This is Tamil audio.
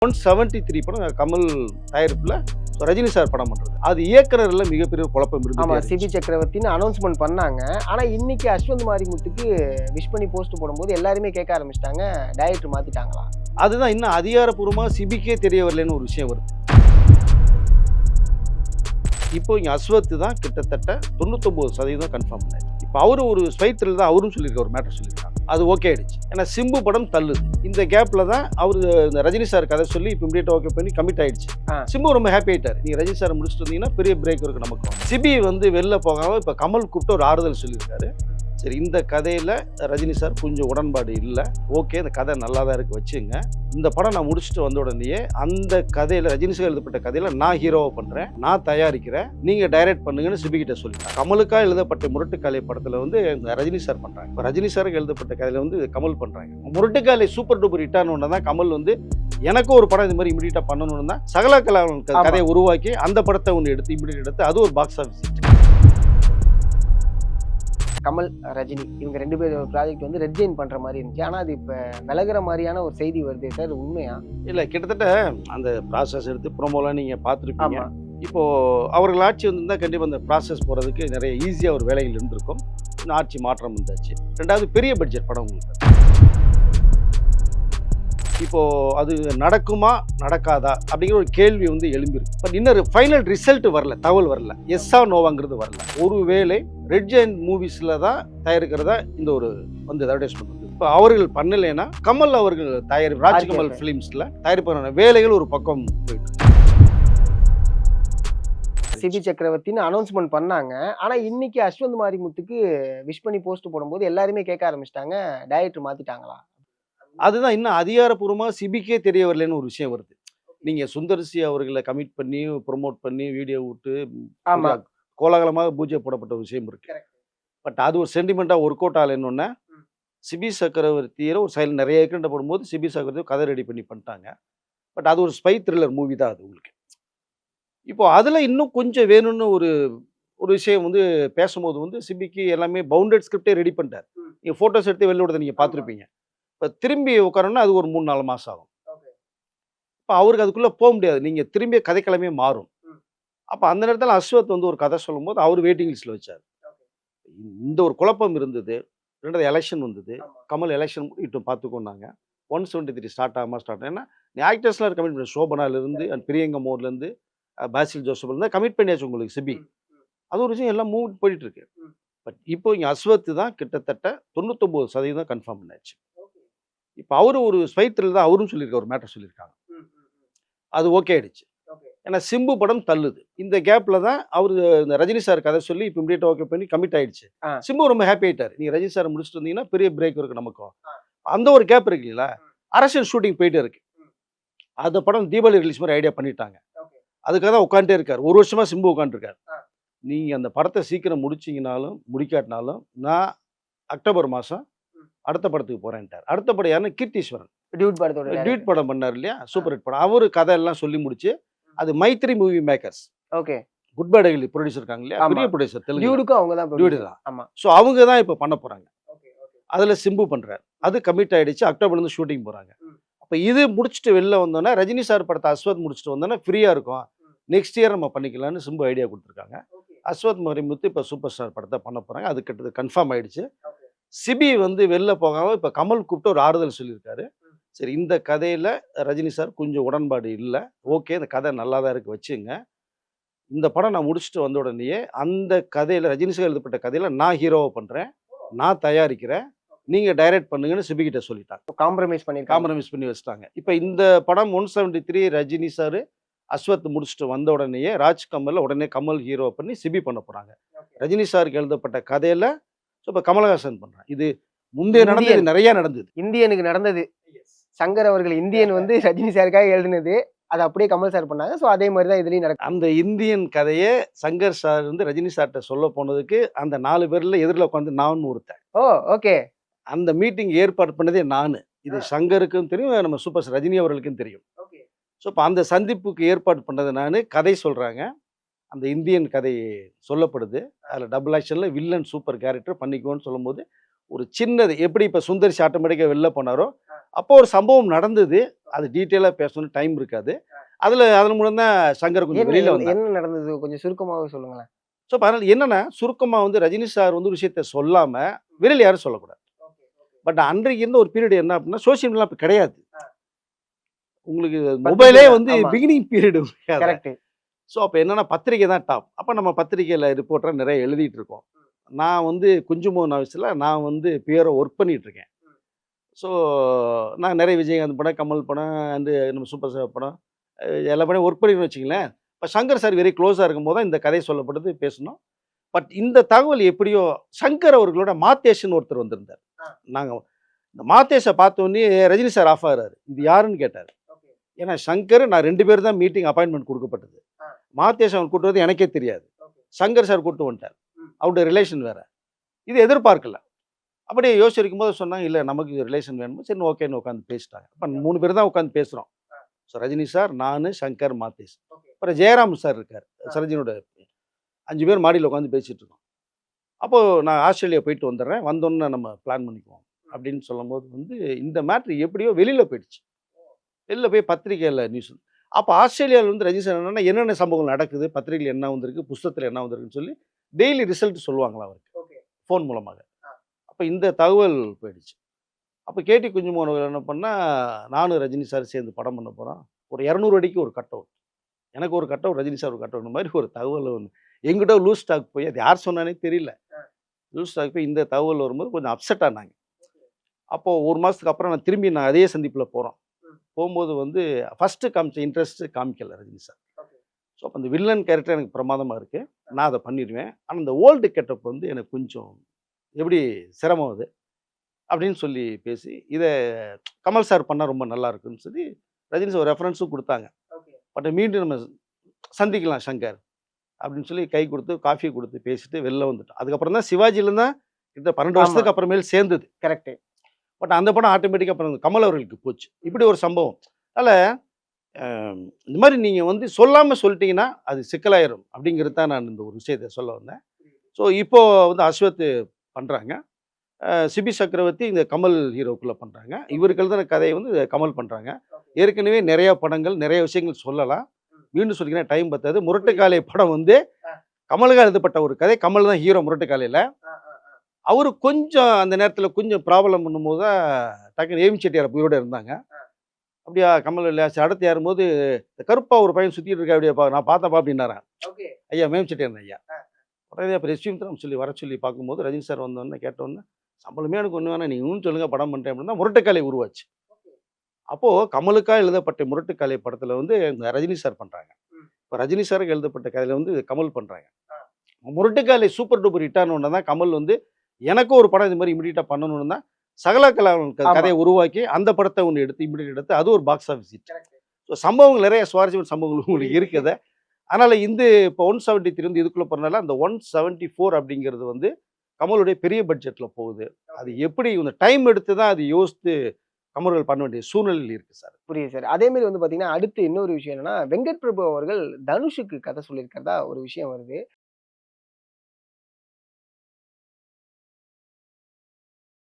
173 படம் கமல் தயாரிப்புல ரஜினி சார் படம் பண்றது. அது இயக்குனர்ல மிகப்பெரிய குழப்பம் ஆமா, இருந்துச்சு. சிபி சக்கரவர்த்தின்னு அனௌன்ஸ்மெண்ட் பண்ணாங்க. ஆனா இன்னைக்கு அஸ்வந்த் மாரிமுத்துக்கு விஷ் பண்ணி போஸ்ட் போடும்போது எல்லாருமே கேட்க ஆரம்பிச்சிட்டாங்க, டைரக்டர் மாத்திட்டாங்களா? அதுதான் இன்னும் அதிகாரப்பூர்வமா சிபிக்கே தெரிய வரலன்னு ஒரு விஷயம் வருது. இப்போ இங்க அஸ்வத் தான் கிட்டத்தட்ட 99% கன்ஃபார்ம் பண்ணாரு. இப்போ அவரு ஒரு ஸ்பைத்தில் தான் அவரும் சொல்லியிருக்காரு, ஒரு மேட்டர் சொல்லியிருக்காங்க. அது ஓகே ஆயிடுச்சு. ஏன்னா சிம்பு படம் தள்ளுது. இந்த கேப்ல தான் அவரு இந்த ரஜினி சார் கதை சொல்லி இப்போ இமீடியட் ஓகே பண்ணி கமிட் ஆயிடுச்சு. சிம்பு ரொம்ப ஹாப்பி ஆயிட்டாரு. நீங்க ரஜினி சார் முடிச்சுட்டு வந்தீங்கன்னா பெரிய பிரேக் இருக்கு நமக்கு. சிபி வெளில போகாம இப்போ கமல் கூப்பிட்டு ஒரு ஆறுதல் சொல்லியிருக்காரு. சரி, இந்த கதையில் ரஜினி சார் கொஞ்சம் உடன்பாடு இல்லை, ஓகே இந்த கதை நல்லா தான் இருக்குது, வச்சுங்க. இந்த படம் நான் முடிச்சுட்டு வந்த உடனேயே அந்த கதையில் ரஜினி சார் எழுதப்பட்ட கதையில் நான் ஹீரோவை பண்ணுறேன், நான் தயாரிக்கிறேன், நீங்கள் டைரக்ட் பண்ணுங்கன்னு சிபிகிட்ட சொல்லிட்டேன். கமலுக்காக எழுதப்பட்ட முரட்டுக்காலை படத்தில் ரஜினி சார் பண்ணுறாங்க. இப்போ ரஜினி சாருக்கு எழுதப்பட்ட கதையில் கமல் பண்ணுறாங்க. முரட்டுக்காலை சூப்பர் டூப்பர் ஹிட்டான ஒன்று தான் கமல் எனக்கும் ஒரு படம் இது மாதிரி இமீடியட்டாக பண்ணணும்னு தான் சகல கலாவன் கதையை உருவாக்கி அந்த படத்தை ஒன்று எடுத்து இமீடியட் எடுத்து அது ஒரு பாக்ஸ் ஆஃபீஸ். கமல் ரஜினி இவங்க ரெண்டு பேரும் ப்ராஜெக்ட் ரெட் ஜெயின் பண்ற மாதிரி இருந்துச்சு. ஆனா அது இப்ப விலகுற மாதிரியான ஒரு செய்தி வருது சார், உண்மையா? இல்ல, கிட்டத்தட்ட அந்த ப்ராசஸ் எடுத்து ப்ரோமோலாம் நீங்க பார்த்துருப்பீங்க. இப்போ அவர்கள் ஆட்சி வந்திருந்தா கண்டிப்பா அந்த ப்ராசஸ் போறதுக்கு நிறைய ஈஸியா ஒரு வேலைகள் இருந்திருக்கும். ஆட்சி மாற்றம் இருந்தாச்சு. ரெண்டாவது பெரிய பட்ஜெட் படம் உங்களுக்கு. இப்போ அது நடக்குமா நடக்காதா அப்படிங்கிற ஒரு கேள்வி எழும்பிருக்கு. பட் இன்னொரு ஃபைனல் ரிசல்ட் வரல, தகவல் வரல, எஸ்ஸா நோவாங்கிறது வரல. ஒருவேளை ரெட் ஜெயின் மூவிஸ்ல தான் தயாரிக்கிறதா இந்த ஒரு அட்வர்டைஸ்மெண்ட் வந்து இப்போ அவர்கள் பண்ணலைன்னா கமல் அவர்கள் தயாரிப்பு ராஜ்கமல் ஃபிலிம்ஸ்ல தயாரிப்பான வேலைகள் ஒரு பக்கம் போயிட்டு. சிபி சக்கரவர்த்தின்னு அனௌன்ஸ்மெண்ட் பண்ணாங்க. ஆனா இன்னைக்கு அஸ்வந்த் மாரிமுத்துக்கு விஷ் பண்ணி போஸ்ட் போடும்போது எல்லாருமே கேட்க ஆரம்பிச்சிட்டாங்க, டைரக்டர் மாத்திட்டாங்களா? அதுதான் இன்னும் அதிகாரப்பூர்வமா சிபிக்கே தெரிய வரலன்னு ஒரு விஷயம் வருது. நீங்க சுந்தர்சி அவர்களை கமிட் பண்ணி ப்ரொமோட் பண்ணி வீடியோ விட்டு கோலாகலமாக பூஜை போடப்பட்ட விஷயம் இருக்கு. பட் அது ஒரு சென்டிமெண்டா ஒர்க் அவுட் ஆகலன்னு சிபி சக்கரவர்த்தியை ஒரு சைடில் நிறைய ஏற்கனவே போடும்போது சிபி சக்கரவர்த்தி கதை ரெடி பண்ணிட்டாங்க. பட் அது ஒரு ஸ்பை த்ரில்லர் மூவி தான் அது உங்களுக்கு. இப்போ அதில் இன்னும் கொஞ்சம் வேணும்னு ஒரு ஒரு விஷயம் பேசும்போது சிபிக்கு எல்லாமே பவுண்டட் ஸ்கிரிப்டே ரெடி பண்ணிட்டார். நீங்கள் ஃபோட்டோஸ் எடுத்து வெளில விடுறதை நீங்கள் பார்த்துருப்பீங்க. இப்போ திரும்பி உட்காரணும்னா அது ஒரு 3-4 மாதம் ஆகும். இப்போ அவருக்கு அதுக்குள்ளே போக முடியாது. நீங்கள் திரும்பி கதைக்கிழமே மாறும். அப்போ அந்த நேரத்தில் அஸ்வத் ஒரு கதை சொல்லும்போது அவர் வெயிட்டிங் லிஸ்ட்டில் வச்சார். இந்த ஒரு குழப்பம் இருந்தது. ரெண்டாவது எலெக்ஷன் வந்தது. கமல் எலெக்ஷன் இப்போ பார்த்துக்கோன்னாங்க. 173 ஸ்டார்ட் ஆகாமல் ஏன்னா நீ ஆக்டர்ஸ்லாம் கமிட் பண்ணி சோபனாலேருந்து அண்ட் பிரியங்கா மோர்லேருந்து பாசில் ஜோசப்லேருந்து கமிட் பண்ணியாச்சு உங்களுக்கு சிபி. அது ஒரு விஷயம் எல்லாம் மூவ் போயிட்டு இருக்கு. பட் இப்போ இங்கே அஸ்வத் தான் கிட்டத்தட்ட 99% கன்ஃபார்ம் பண்ணியாச்சு. இப்போ அவரு ஒரு ஸ்பைத்தில் தான் அவரும் சொல்லியிருக்காரு, ஒரு மேட்டர் சொல்லியிருக்காங்க. அது ஓகே ஆயிடுச்சு. ஏன்னா சிம்பு படம் தள்ளுது. இந்த கேப்ல தான் அவரு இந்த ரஜினி சார் கதை சொல்லி இப்போ இமீடியட் ஓகே பண்ணி கமிட் ஆயிடுச்சு. சிம்பு ரொம்ப ஹாப்பி ஆயிட்டாரு. நீங்க ரஜினி சார் முடிச்சுட்டு வந்தீங்கன்னா பெரிய பிரேக் இருக்கு நமக்கும். அந்த ஒரு கேப் இருக்கு இல்லைங்களா? அரசியல் ஷூட்டிங் போயிட்டு இருக்கு. அந்த படம் தீபாவளி ரிலீஸ் மாதிரி ஐடியா பண்ணிட்டாங்க. அதுக்காக தான் உட்காந்துட்டே இருக்காரு. ஒரு வருஷமா சிம்பு உட்காந்துருக்காரு. நீங்க அந்த படத்தை சீக்கிரம் முடிச்சிங்கனாலும் முடிக்காட்டினாலும் நான் அக்டோபர் மாதம் அடுத்த படத்துக்கு போறேன்ட்டார். அடுத்த படம் யாருன்னு கீர்த்தீஸ்வரன் டியூட் படம் பண்ணார் இல்லையா, சூப்பர் ஹிட் படம். அவரு கதை எல்லாம் சொல்லி முடிச்சு அது Mythri movie makers, okay, good bad ugly producer இருக்காங்க இல்லையா, பெரிய ப்ரொடியூசர் தெலுங்கு, டியூட் தான். ஆமா, ஸோ அவங்க தான் இப்போ பண்ண போறாங்க. அதுல சிம்பு பண்றாரு. அது கமிட் ஆயிடுச்சு. அக்டோபர்லேருந்து ஷூட்டிங் போறாங்க. அப்போ இது முடிச்சுட்டு வெளில வந்தோன்னா ரஜினி சார் படத்தை அஸ்வத் முடிச்சுட்டு வந்தோன்னா ஃப்ரீயா இருக்கும், நெக்ஸ்ட் இயர் நம்ம பண்ணிக்கலாம்னு சிம்பு ஐடியா கொடுத்துருக்காங்க. அஸ்வத் மாரிமுத்து இப்போ சூப்பர் ஸ்டார் படத்தை பண்ண போறாங்க. அது கிட்டத்தட்ட கன்ஃபார்ம் ஆயிடுச்சு. சிபி வெளில போகாம இப்போ கமல் கூப்பிட்டு ஒரு ஆறுதல் சொல்லியிருக்காரு. சரி, இந்த கதையில் ரஜினி சார் கொஞ்சம் உடன்பாடு இல்லை, ஓகே இந்த கதை நல்லா தான் இருக்குது, வச்சுங்க. இந்த படம் நான் முடிச்சுட்டு வந்த உடனேயே அந்த கதையில் ரஜினி சார் எழுதப்பட்ட கதையில் நான் ஹீரோவை பண்ணுறேன், நான் தயாரிக்கிறேன், நீங்கள் டைரக்ட் பண்ணுங்கன்னு சிபிகிட்ட சொல்லிட்டாங்க. காம்ப்ரமைஸ் பண்ணி வச்சுட்டாங்க. இப்போ இந்த படம் 173 ரஜினி சார் அஸ்வத் முடிச்சுட்டு வந்த உடனேயே ராஜ்கமல் உடனே கமல் ஹீரோ பண்ணி சிபி பண்ண போகிறாங்க. ரஜினி சாருக்கு எழுதப்பட்ட கதையில் இப்போ கமலஹாசன் பண்றான். இது முந்தைய நடந்தது, நிறைய நடந்தது. இந்தியனுக்கு நடந்தது. சங்கர் அவர்கள் இந்தியன் ரஜினி சாருக்காக எழுதினது, அதை அப்படியே கமல் சார் பண்ணாங்க. ஸோ அதே மாதிரி தான் இதுலயும் நடக்கும். அந்த இந்தியன் கதையை சங்கர் சார் ரஜினி சார்கிட்ட சொல்ல போனதுக்கு அந்த 4 பேர்ல எதிரில் உட்காந்து நான் ஒருத்தன். ஓ, ஓகே. அந்த மீட்டிங் ஏற்பாடு பண்ணதே நான். இது சங்கருக்கும் தெரியும், நம்ம சூப்பர் ஸ்டார் ரஜினி அவர்களுக்கும் தெரியும். ஸோ இப்போ அந்த சந்திப்புக்கு ஏற்பாடு பண்ணது நான். கதை சொல்றாங்க. அந்த இந்தியன் கதை சொல்லப்படுது. அதில் டபுள் ஆக்ஷனில் வில்லன் சூப்பர் கேரக்டர் பண்ணிக்குவோன்னு சொல்லும்போது ஒரு சின்னது எப்படி இப்போ சுந்தரிசி ஆட்டோமேட்டிக்காக வெளில போனாரோ அப்போ ஒரு சம்பவம் நடந்தது. அது டீட்டெயிலாக பேசணும்னு டைம் இருக்காது. அதன் மூலம் தான் சங்கர் கொஞ்சம் என்ன வெளியில வந்தார். என்ன நடந்தது கொஞ்சம் சுருக்கமாவே சொல்லுங்களேன். ஸோ அதனால என்னன்னா சுருக்கமாக வந்து ரஜினி சார் வந்து ஒரு விஷயத்த சொல்லாம வெளியில யாரும் சொல்லக்கூடாது. பட் அன்றைக்கு இருந்த ஒரு பீரியட் என்ன அப்படின்னா சோசியல் மீடியா அப்போ கிடையாது. உங்களுக்கு மொபைலே வந்து ஆமா. Beginning period. கரெக்ட். ஸோ அப்போ என்னன்னா பத்திரிக்கை தான் டாப். அப்போ நம்ம பத்திரிக்கையில் ரிப்போர்ட்டராக நிறைய எழுதிட்டு இருக்கோம். நான் வந்து குஞ்சுமோகன் ஆஃபீஸில் நான் வந்து பியரை ஒர்க் பண்ணிட்டு இருக்கேன். ஸோ நான் நிறைய விஜயகாந்த் படம், கமல் படம், அண்டு நம்ம சூப்பர் ஸ்டார் படம் எல்லா படம் ஒர்க் பண்ணிட்டு வச்சிங்களேன். இப்போ சங்கர் சார் வெரி க்ளோஸாக இருக்கும்போது தான் இந்த கதை சொல்லப்படுது பேசணும். பட் இந்த தகவல் எப்படியோ சங்கர் அவர்களோட மாத்தேஷன் ஒருத்தர் வந்திருந்தார். நாங்கள் இந்த மாத்தேஷை பார்த்தோன்னே ரஜினி சார் ஆஃப் ஆகிறாரு. இது யாருன்னு கேட்டார். ஏன்னா சங்கர் நான் 2 பேர் தான் மீட்டிங் அப்பாயின்மெண்ட் கொடுக்கப்பட்டது. மாத்தேஷ் அவன் கூட்டு வந்து எனக்கே தெரியாது. சங்கர் சார் கூட்டு வந்துட்டார். அவருடைய ரிலேஷன் வேற. இது எதிர்பார்க்கல. அப்படியே யோசிச்சிருக்கும் போது சொன்னாங்க, இல்லை நமக்கு ரிலேஷன் வேணும். சரி ஓகேன்னு உட்காந்து பேசிட்டாங்க. இப்போ 3 பேர் தான் உட்காந்து பேசுகிறோம். ஸோ ரஜினி சார், நான், சங்கர், மாத்தேஷ். அப்புறம் ஜெயராம் சார் இருக்கார். சரோஜினியோட 5 பேர் மாடியில் உட்காந்து பேசிட்டு இருக்கோம். அப்போது நான் ஆஸ்திரேலியா போயிட்டு வந்துடுறேன். வந்தோன்னே நம்ம பிளான் பண்ணிக்குவோம் அப்படின்னு சொல்லும்போது வந்து இந்த மேட்ரு எப்படியோ வெளியில் போயிடுச்சு. வெளில போய் பத்திரிக்கையில் நியூஸ். அப்போ ஆஸ்திரேலியாவில் வந்து ரஜினி சார் என்னென்ன சம்பவங்கள் நடக்குது, பத்திரிகையில் என்ன வந்திருக்கு, புஸ்தகத்தில் என்ன வந்திருக்குன்னு சொல்லி டெய்லி ரிசல்ட் சொல்லுவாங்களா அவருக்கு ஃபோன் மூலமாக. அப்போ இந்த தகவல் போயிடுச்சு. அப்போ கேடி குஞ்சுமோகன் அவர்கள் என்ன பண்ணால், நானும் ரஜினி சார் சேர்ந்து படம் பண்ண போகிறோம். ஒரு 200 அடிக்கு ஒரு கட் அவுட். எனக்கு ஒரு கட் அவுட், ரஜினி சார் ஒரு கட் அவுட் மாதிரி ஒரு தகவல் ஒன்று எங்கிட்ட லூஸ் ஸ்டாக் போய் அது யார் சொன்னானே தெரியல. லூஸ் ஸ்டாக் போய் இந்த தகவல் வரும்போது கொஞ்சம் அப்செட் ஆனாங்க. அப்போது 1 மாதத்துக்கு அப்புறம் நான் அதே சந்திப்பில் போகிறோம். போகும்போது வந்து ஃபஸ்ட்டு காமிச்ச இன்ட்ரெஸ்ட்டு காமிக்கல ரஜினி சார். ஸோ அப்போ அந்த வில்லன் கேரக்டர் எனக்கு பிரமாதமாக இருக்குது, நான் அதை பண்ணிடுவேன். ஆனால் இந்த ஓல்டு கெட்டப் வந்து எனக்கு கொஞ்சம் எப்படி சிரமம் அது அப்படின்னு சொல்லி பேசி, இதை கமல் சார் பண்ணால் ரொம்ப நல்லா இருக்குன்னு சொல்லி ரஜினி சார் ரெஃபரன்ஸும் கொடுத்தாங்க. பட் மீண்டும் நம்ம சந்திக்கலாம் சங்கர் அப்படின்னு சொல்லி கை கொடுத்து காஃபி கொடுத்து பேசிட்டு வெளில வந்துட்டோம். அதுக்கப்புறம் தான் சிவாஜியில் தான் இந்த 12 வருஷத்துக்கு அப்புறமேல் சேர்ந்தது. கரெக்ட். பட் அந்த படம் ஆட்டோமேட்டிக்காக அப்புறம் கமல் அவர்களுக்கு போச்சு. இப்படி ஒரு சம்பவம். அதனால் இந்த மாதிரி நீங்கள் வந்து சொல்லாமல் சொல்லிட்டீங்கன்னா அது சிக்கலாயிரும் அப்படிங்கிறது தான் நான் இந்த ஒரு விஷயத்தை சொல்ல வந்தேன். ஸோ இப்போது வந்து அஸ்வத் பண்ணுறாங்க. சிபி சக்கரவர்த்தி இந்த கமல் ஹீரோக்குள்ளே பண்ணுறாங்க. இவருக்கு எழுதின கதையை வந்து கமல் பண்ணுறாங்க. ஏற்கனவே நிறையா படங்கள் நிறைய விஷயங்கள் சொல்லலாம். மீண்டும் சொல்லிக்கிறேன், டைம் பத்தாது. முரட்டுக்காலை படம் வந்து கமலுக்காக எழுதப்பட்ட ஒரு கதை. கமல் தான் ஹீரோ முரட்டுக்காலையில். அவரு கொஞ்சம் அந்த நேரத்தில் கொஞ்சம் ப்ராப்ளம் பண்ணும்போது தான் டக்குன்னு ஏமி செட்டியார் உயிரோட இருந்தாங்க. அப்படியா கமல் இல்லையா, சரி அடுத்து யாரும்போது கருப்பா ஒரு பையன் சுற்றிட்டு இருக்கா, அப்படியே நான் பார்த்தப்பா அப்படின்னாரன். ஐயா மேம் செட்டியார் ஐயா. உடனே அப்போ ரெஸ்யூம் சொல்லி வர சொல்லி பார்க்கும்போது ரஜினி சார் வந்தோடனே கேட்டோன்னே, சம்பளமே எனக்கு ஒன்று வேணாம், நீங்கள் இன்னும் சொல்லுங்கள் படம் பண்ணுறேன் அப்படின்னா முரட்டுக்காலை உருவாச்சு. அப்போது கமலுக்காக எழுதப்பட்ட முரட்டுக்காலை படத்தில் வந்து இந்த ரஜினி சார் பண்ணுறாங்க. இப்போ ரஜினி சாருக்கு எழுதப்பட்ட கதையில் வந்து கமல் பண்ணுறாங்க. முரட்டுக்காலை சூப்பர் டூப்பர் ஹிட்டான ஒன்று தான் கமல் வந்து எனக்கும் ஒரு படம் இது மாதிரி இமீடியட்டாக பண்ணணும்னு தான் சகல கதையை உருவாக்கி அந்த படத்தை ஒன்று எடுத்து இமீடியட் எடுத்து அது ஒரு பாக்ஸ் ஆஃபீஸ் ஹிட். ஸோ சம்பவங்கள் நிறைய சுவாரஸ்யமான சம்பவங்கள் உங்களுக்கு இருக்குது. அதனால் இந்த இப்போ 173 வந்து இதுக்குள்ளே போகிறனால அந்த 174 அப்படிங்கிறது வந்து கமலுடைய பெரிய பட்ஜெட்டில் போகுது. அது எப்படி இந்த டைம் எடுத்து தான் அது யோசித்து கமல்கள் பண்ண வேண்டிய சூழ்நிலையில் இருக்குது சார். புரியுது சார். அதே மாதிரி வந்து பார்த்தீங்கன்னா, அடுத்து இன்னொரு விஷயம் என்னன்னா, வெங்கட் பிரபு அவர்கள் தனுஷுக்கு கதை சொல்லியிருக்கிறதா ஒரு விஷயம் வருது.